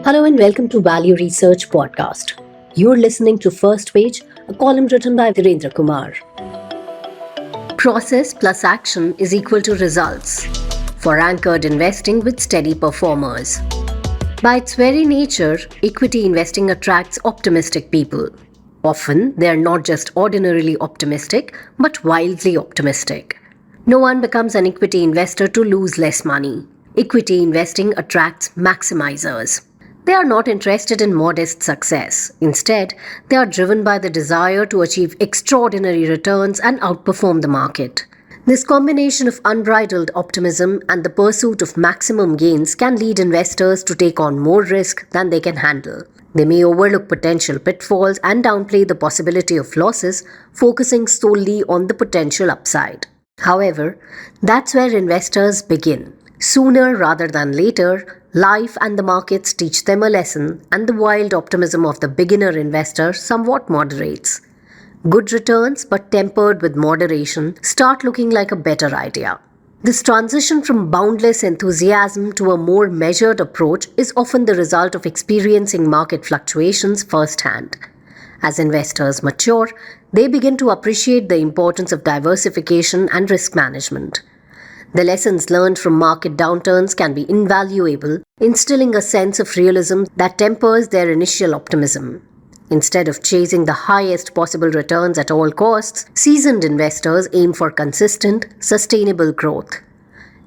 Hello and welcome to Value Research Podcast. You're listening to First Page, a column written by Dhirendra Kumar. Process plus action is equal to results for anchored investing with steady performers. By its very nature, equity investing attracts optimistic people. Often, they are not just ordinarily optimistic, but wildly optimistic. No one becomes an equity investor to lose less money. Equity investing attracts maximizers. They are not interested in modest success. Instead, they are driven by the desire to achieve extraordinary returns and outperform the market. This combination of unbridled optimism and the pursuit of maximum gains can lead investors to take on more risk than they can handle. They may overlook potential pitfalls and downplay the possibility of losses, focusing solely on the potential upside. However, that's where investors begin. Sooner rather than later, life and the markets teach them a lesson, and the wild optimism of the beginner investor somewhat moderates. Good returns, but tempered with moderation, start looking like a better idea. This transition from boundless enthusiasm to a more measured approach is often the result of experiencing market fluctuations firsthand. As investors mature, they begin to appreciate the importance of diversification and risk management. The lessons learned from market downturns can be invaluable, instilling a sense of realism that tempers their initial optimism. Instead of chasing the highest possible returns at all costs, seasoned investors aim for consistent, sustainable growth.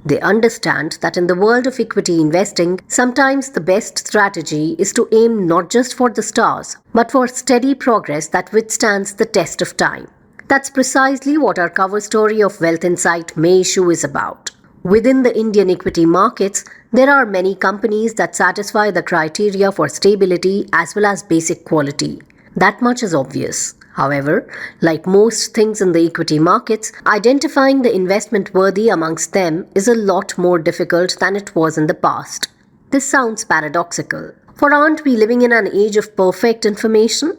They understand that in the world of equity investing, sometimes the best strategy is to aim not just for the stars, but for steady progress that withstands the test of time. That's precisely what our cover story of Wealth Insight May issue is about. Within the Indian equity markets, there are many companies that satisfy the criteria for stability as well as basic quality. That much is obvious. However, like most things in the equity markets, identifying the investment worthy amongst them is a lot more difficult than it was in the past. This sounds paradoxical, for aren't we living in an age of perfect information?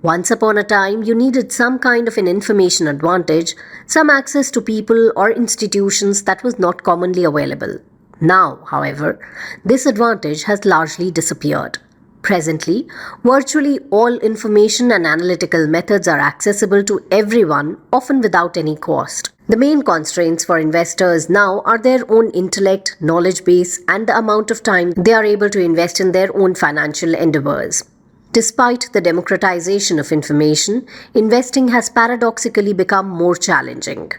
Once upon a time, you needed some kind of an information advantage, some access to people or institutions that was not commonly available. Now, however, this advantage has largely disappeared. Presently, virtually all information and analytical methods are accessible to everyone, often without any cost. The main constraints for investors now are their own intellect, knowledge base, and the amount of time they are able to invest in their own financial endeavors. Despite the democratization of information, investing has paradoxically become more challenging.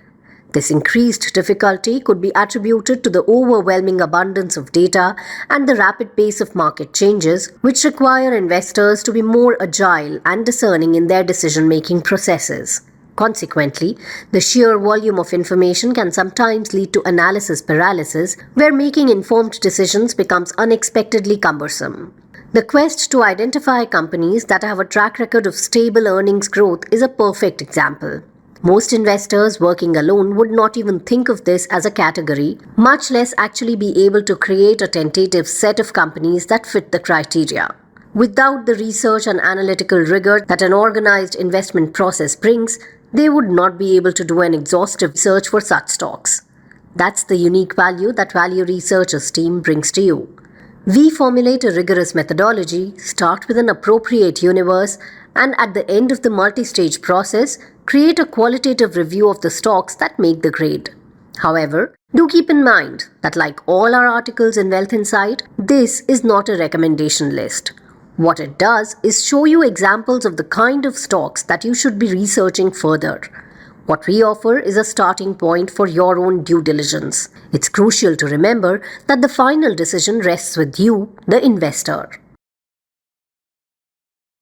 This increased difficulty could be attributed to the overwhelming abundance of data and the rapid pace of market changes, which require investors to be more agile and discerning in their decision-making processes. Consequently, the sheer volume of information can sometimes lead to analysis paralysis, where making informed decisions becomes unexpectedly cumbersome. The quest to identify companies that have a track record of stable earnings growth is a perfect example. Most investors working alone would not even think of this as a category, much less actually be able to create a tentative set of companies that fit the criteria. Without the research and analytical rigor that an organized investment process brings, they would not be able to do an exhaustive search for such stocks. That's the unique value that Value Research's team brings to you. We formulate a rigorous methodology, start with an appropriate universe, and at the end of the multi-stage process, create a qualitative review of the stocks that make the grade. However, do keep in mind that like all our articles in Wealth Insight, this is not a recommendation list. What it does is show you examples of the kind of stocks that you should be researching further. What we offer is a starting point for your own due diligence. It's crucial to remember that the final decision rests with you, the investor.